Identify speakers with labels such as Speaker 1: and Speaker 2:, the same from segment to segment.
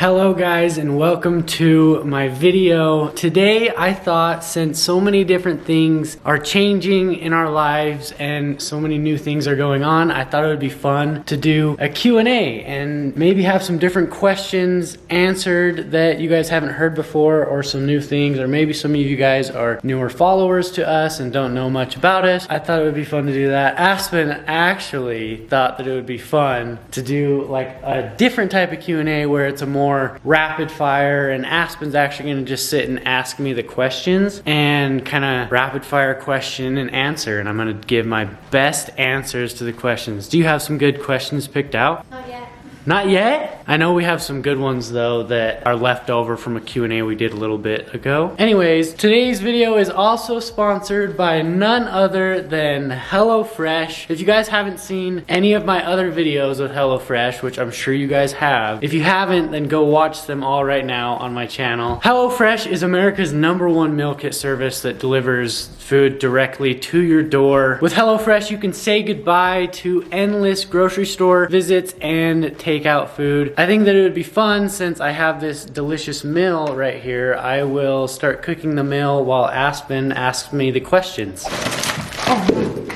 Speaker 1: Hello guys and welcome to my video. Today I thought, since so many different things are changing in our lives and so many new things are going on, I thought it would be fun to do a Q&A and maybe have some different questions answered that you guys haven't heard before, or some new things, or maybe some of you guys are newer followers to us and don't know much about us. I thought it would be fun to do that. Aspen actually thought that it would be fun to do like a different type of Q&A where it's a more rapid fire, and Aspen's actually gonna just sit and ask me the questions and kind of rapid fire question and answer, and I'm gonna give my best answers to the questions. Do you have some good questions picked out?
Speaker 2: Not yet.
Speaker 1: Not yet? I know we have some good ones though that are left over from a Q&A we did a little bit ago. Anyways, today's video is also sponsored by none other than HelloFresh. If you guys haven't seen any of my other videos with HelloFresh, which I'm sure you guys have, if you haven't, then go watch them all right now on my channel. HelloFresh is America's #1 meal kit service that delivers food directly to your door. With HelloFresh, you can say goodbye to endless grocery store visits and takeout food. I think that it would be fun, since I have this delicious meal right here. I will start cooking the meal while Aspen asks me the questions. Oh,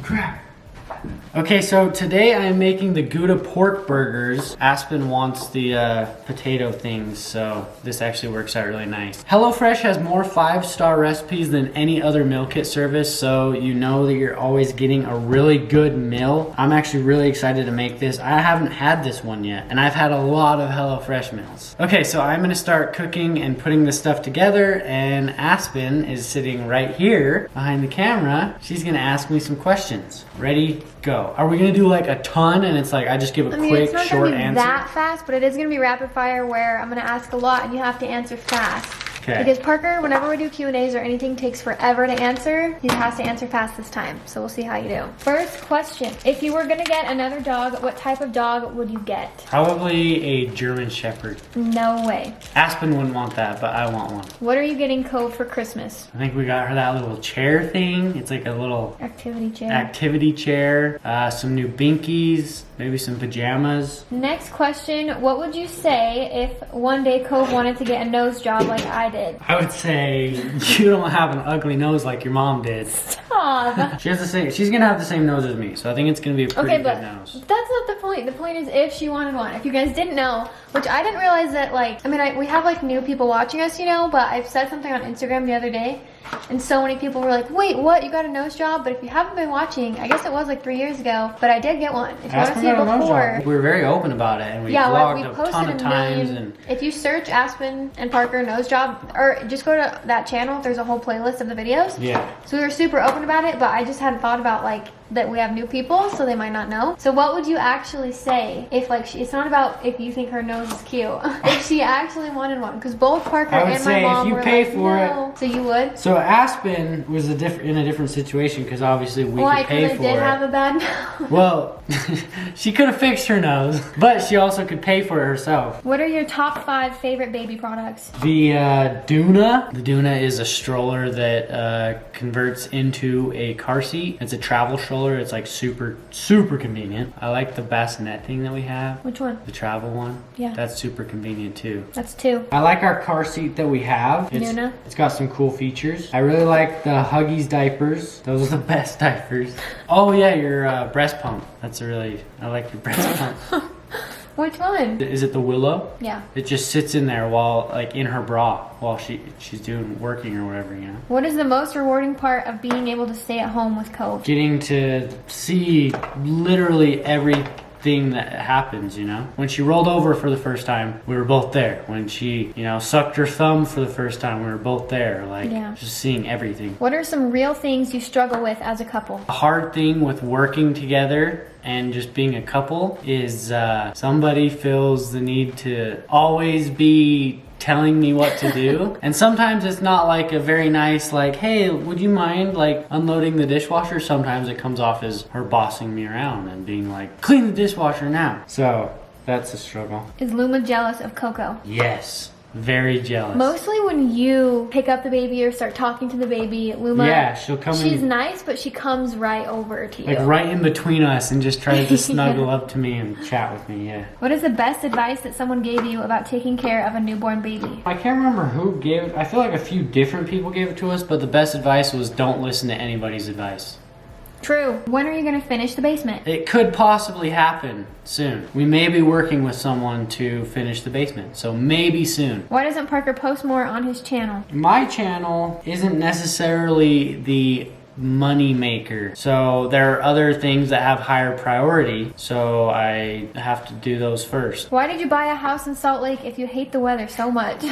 Speaker 1: crap. Okay, so today I am making the Gouda pork burgers. Aspen wants the potato things, so this actually works out really nice. HelloFresh has more 5-star recipes than any other meal kit service, so you know that you're always getting a really good meal. I'm actually really excited to make this. I haven't had this one yet, and I've had a lot of HelloFresh meals. Okay, so I'm gonna start cooking and putting this stuff together, and Aspen is sitting right here behind the camera. She's gonna ask me some questions. Ready? Go. Are we gonna do like a ton and it's like I just give a quick, short answer?
Speaker 2: It's not gonna be that fast, but it is gonna be rapid fire where I'm gonna ask a lot and you have to answer fast.
Speaker 1: Okay.
Speaker 2: Because Parker, whenever we do Q&As or anything takes forever to answer, he has to answer fast this time. So we'll see how you do. First question. If you were gonna get another dog, what type of dog would you get?
Speaker 1: Probably a German Shepherd.
Speaker 2: No way.
Speaker 1: Aspen wouldn't want that, but I want one.
Speaker 2: What are you getting Cove for Christmas?
Speaker 1: I think we got her that little chair thing. It's like a little
Speaker 2: activity chair.
Speaker 1: Some new binkies, maybe some pajamas.
Speaker 2: Next question. What would you say if one day Cove wanted to get a nose job like I did?
Speaker 1: I would say you don't have an ugly nose like your mom did.
Speaker 2: Stop.
Speaker 1: She has the same. She's gonna have the same nose as me, so I think it's gonna be a pretty good nose.
Speaker 2: That's not the point. The point is if she wanted one. If you guys didn't know, which I didn't realize that, like, I mean, we have like new people watching us, you know, but I've said something on Instagram the other day, and so many people were like, wait, what? You got a nose job? But if you haven't been watching, I guess it was like 3 years ago, but I did get one. If you want to see it before.
Speaker 1: We were very open about it, and we vlogged a ton of times. And
Speaker 2: if you search Aspen and Parker nose job, or just go to that channel, there's a whole playlist of the videos.
Speaker 1: Yeah.
Speaker 2: So we were super open about it, but I just hadn't thought about like that we have new people, so they might not know. So what would you actually say if, like, it's not about if you think her nose is cute. If she actually wanted one, because both Parker and my mom were like, no. So you would?
Speaker 1: So Aspen was in a different situation, because obviously we could pay for it.
Speaker 2: Why? Because I did have a bad nose.
Speaker 1: Well, she could have fixed her nose, but she also could pay for it herself.
Speaker 2: What are your top 5 favorite baby products?
Speaker 1: The Duna. The Duna is a stroller that converts into a car seat. It's a travel stroller. It's like super convenient. I like the bassinet thing that we have.
Speaker 2: Which one?
Speaker 1: The travel one.
Speaker 2: Yeah.
Speaker 1: That's super convenient too.
Speaker 2: That's 2.
Speaker 1: I like our car seat that we have. It's got some cool features. I really like the Huggies diapers. Those are the best diapers. Oh yeah, your breast pump. I like your breast pump.
Speaker 2: Which one?
Speaker 1: Is it the Willow?
Speaker 2: Yeah.
Speaker 1: It just sits in there while, like, in her bra while she's working or whatever, you know.
Speaker 2: What is the most rewarding part of being able to stay at home with Cove?
Speaker 1: Getting to see literally everything that happens, you know. When she rolled over for the first time, we were both there. When she, you know, sucked her thumb for the first time, we were both there. Like, just seeing everything.
Speaker 2: What are some real things you struggle with as a couple?
Speaker 1: A hard thing with working together and just being a couple is somebody feels the need to always be telling me what to do. And sometimes it's not like a very nice, like, hey, would you mind like unloading the dishwasher? Sometimes it comes off as her bossing me around and being like, clean the dishwasher now. So that's a struggle.
Speaker 2: Is Luma jealous of Coco?
Speaker 1: Yes. Very jealous.
Speaker 2: Mostly when you pick up the baby or start talking to the baby, Luma.
Speaker 1: Yeah, she'll come
Speaker 2: She's
Speaker 1: in,
Speaker 2: nice, but she comes right over to you.
Speaker 1: like right in between us and just tries to snuggle up to me and chat with me, yeah.
Speaker 2: What is the best advice that someone gave you about taking care of a newborn baby?
Speaker 1: I can't remember who gave it. I feel like a few different people gave it to us, but the best advice was don't listen to anybody's advice.
Speaker 2: True. When are you going to finish the basement?
Speaker 1: It could possibly happen soon. We may be working with someone to finish the basement, so maybe soon.
Speaker 2: Why doesn't Parker post more on his channel?
Speaker 1: My channel isn't necessarily the money maker, so there are other things that have higher priority, so I have to do those first.
Speaker 2: Why did you buy a house in Salt Lake if you hate the weather so much?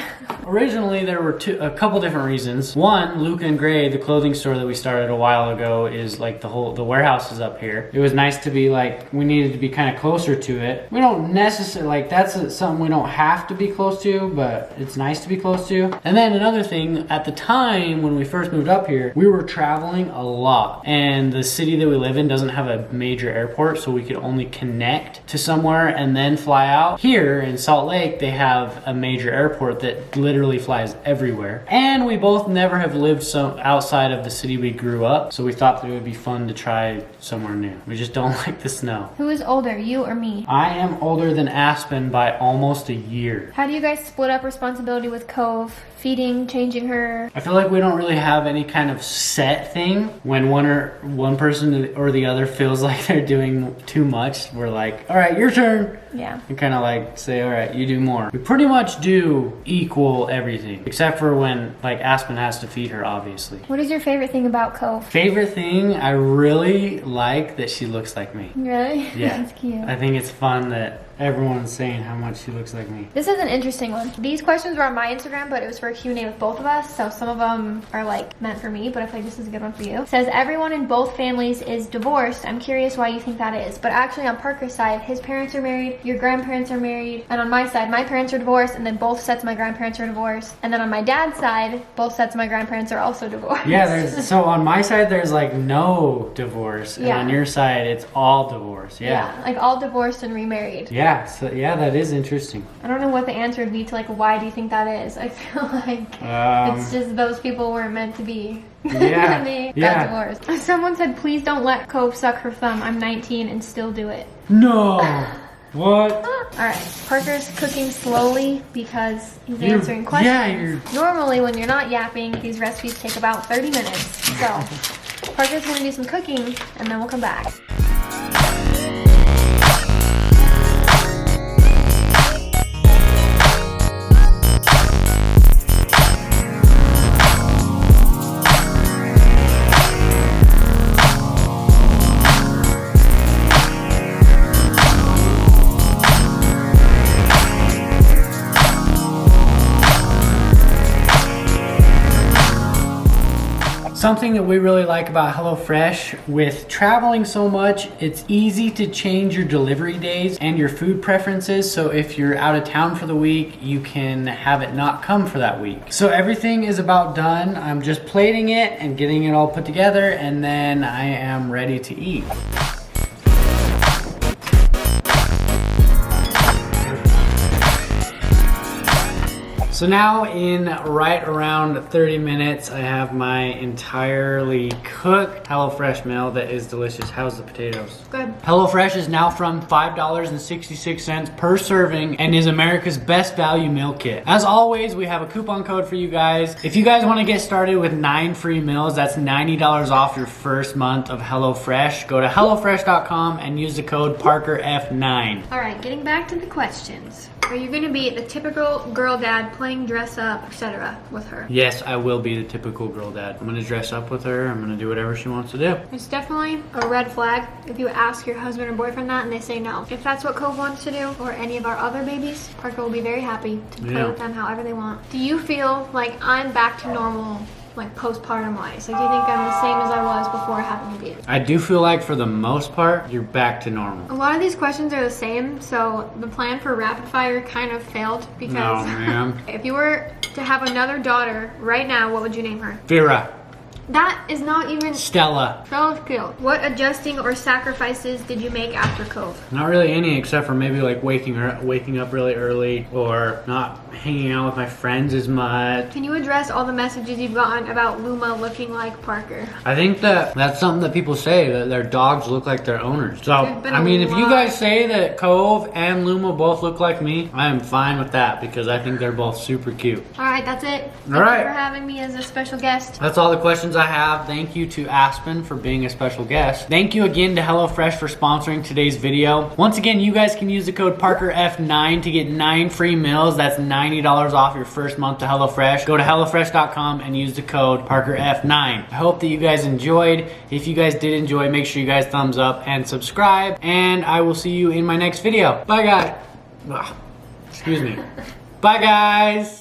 Speaker 1: Originally there were a couple different reasons. One, Luca and Gray, the clothing store that we started a while ago, is like the warehouse is up here. It was nice to be like, we needed to be kind of closer to it. We don't necessarily, like that's something we don't have to be close to, but it's nice to be close to. And then another thing, at the time when we first moved up here, we were traveling a lot, and the city that we live in doesn't have a major airport, so we could only connect to somewhere and then fly out. Here in Salt Lake they have a major airport that literally flies everywhere, and we both never have lived outside of the city we grew up, so we thought that it would be fun to try somewhere new. We just don't like the snow.
Speaker 2: Who is older, you or me?
Speaker 1: I am older than Aspen by almost a year.
Speaker 2: How do you guys split up responsibility with Cove? Feeding, changing her?
Speaker 1: I feel like we don't really have any kind of set thing. When one person or the other feels like they're doing too much, we're like, all right, your turn.
Speaker 2: Yeah.
Speaker 1: And kind of like say, all right, you do more. We pretty much do equal everything, except for when like Aspen has to feed her, obviously.
Speaker 2: What is your favorite thing about Cove?
Speaker 1: Favorite thing, I really like that she looks like me.
Speaker 2: Really?
Speaker 1: Yeah.
Speaker 2: That's cute.
Speaker 1: I think it's fun that everyone's saying how much she looks like me.
Speaker 2: This is an interesting one. These questions were on my Instagram, but it was for a Q&A with both of us, so some of them are like meant for me, but I feel like this is a good one for you. It says everyone in both families is divorced. I'm curious why you think that is. But actually on Parker's side, his parents are married, your grandparents are married, and on my side, my parents are divorced, and then both sets of my grandparents are divorced. And then on my dad's side, both sets of my grandparents are also divorced.
Speaker 1: Yeah, so on my side there's like no divorce, and on your side it's all divorce. Yeah,
Speaker 2: like all divorced and remarried.
Speaker 1: Yeah, so yeah, that is interesting.
Speaker 2: I don't know what the answer would be to like, why do you think that is? I feel like it's just those people weren't meant to be.
Speaker 1: Yeah,
Speaker 2: and they got divorced. Someone said, please don't let Cove suck her thumb. I'm 19 and still do it.
Speaker 1: No. What?
Speaker 2: Alright, Parker's cooking slowly because he's answering questions.
Speaker 1: Yeah,
Speaker 2: Normally when you're not yapping, these recipes take about 30 minutes. So, Parker's gonna do some cooking and then we'll come back.
Speaker 1: Something that we really like about HelloFresh, with traveling so much, it's easy to change your delivery days and your food preferences. So if you're out of town for the week, you can have it not come for that week. So everything is about done. I'm just plating it and getting it all put together, and then I am ready to eat. So now in right around 30 minutes, I have my entirely cooked HelloFresh meal that is delicious. How's the potatoes?
Speaker 2: Good.
Speaker 1: HelloFresh is now from $5.66 per serving and is America's best value meal kit. As always, we have a coupon code for you guys. If you guys want to get started with 9 free meals, that's $90 off your first month of HelloFresh. Go to HelloFresh.com and use the code ParkerF9.
Speaker 2: All right, getting back to the questions. Are you going to be the typical girl dad, playing dress up, etc. with her?
Speaker 1: Yes, I will be the typical girl dad. I'm going to dress up with her. I'm going to do whatever she wants to do.
Speaker 2: It's definitely a red flag if you ask your husband or boyfriend that and they say no. If that's what Cove wants to do, or any of our other babies, Parker will be very happy to play with them however they want. Do you feel like I'm back to normal, like postpartum wise? Like, do you think I'm the same as I was before having a baby?
Speaker 1: I do feel like for the most part, you're back to normal.
Speaker 2: A lot of these questions are the same, so the plan for rapid fire kind of failed because
Speaker 1: no, man.
Speaker 2: if you were to have another daughter right now, what would you name her?
Speaker 1: Vera.
Speaker 2: That is not even
Speaker 1: Stella.
Speaker 2: so cute. What adjusting or sacrifices did you make after Cove?
Speaker 1: Not really any, except for maybe like waking up really early, or not hanging out with my friends as much.
Speaker 2: Can you address all the messages you've gotten about Luma looking like Parker?
Speaker 1: I think that's something that people say, that their dogs look like their owners. So,
Speaker 2: There's been
Speaker 1: I
Speaker 2: a
Speaker 1: mean, if you
Speaker 2: lot.
Speaker 1: guys say that Cove and Luma both look like me, I am fine with that because I think they're both super cute.
Speaker 2: All right, that's it. Thank
Speaker 1: All right.
Speaker 2: you for having me as a special guest.
Speaker 1: That's all the questions I have. Thank you to Aspen for being a special guest. Thank you again to HelloFresh for sponsoring today's video. Once again, you guys can use the code ParkerF9 to get 9 free meals. That's $90 off your first month to HelloFresh. Go to HelloFresh.com and use the code ParkerF9. I hope that you guys enjoyed. If you guys did enjoy, make sure you guys thumbs up and subscribe. And I will see you in my next video. Bye, guys. Ugh. Excuse me. Bye, guys.